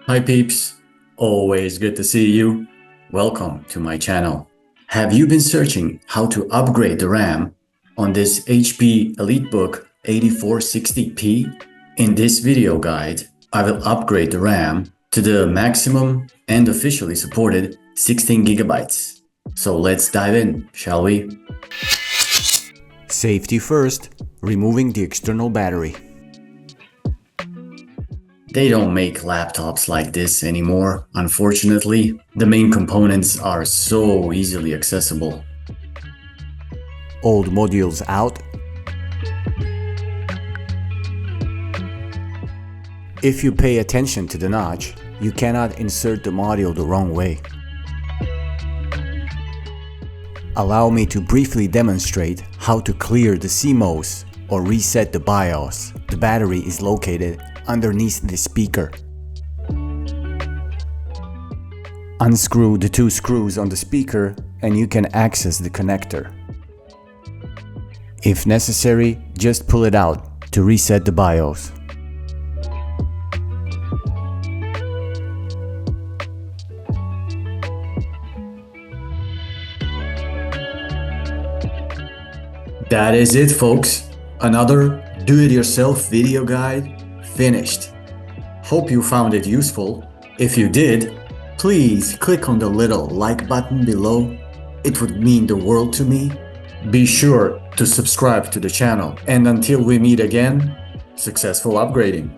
Hi peeps, always good to see you. Welcome to my channel. Have you been searching how to upgrade the RAM on this HP Elitebook 8460p? In this video guide, I will upgrade the RAM to the maximum and officially supported 16 gigabytes. So let's dive in, shall we? Safety first, removing the external battery. They don't make laptops like this anymore, unfortunately. The main components are so easily accessible. Old modules out. If you pay attention to the notch, you cannot insert the module the wrong way. Allow me to briefly demonstrate how to clear the CMOS or reset the BIOS. The battery is located underneath the speaker. Unscrew the two screws on the speaker and you can access the connector. If necessary, just pull it out to reset the BIOS. That is it, folks. Another do-it-yourself video guide finished. Hope you found it useful. If you did, please click on the little like button below. It would mean the world to me. Be sure to subscribe to the channel, and until we meet again, successful upgrading.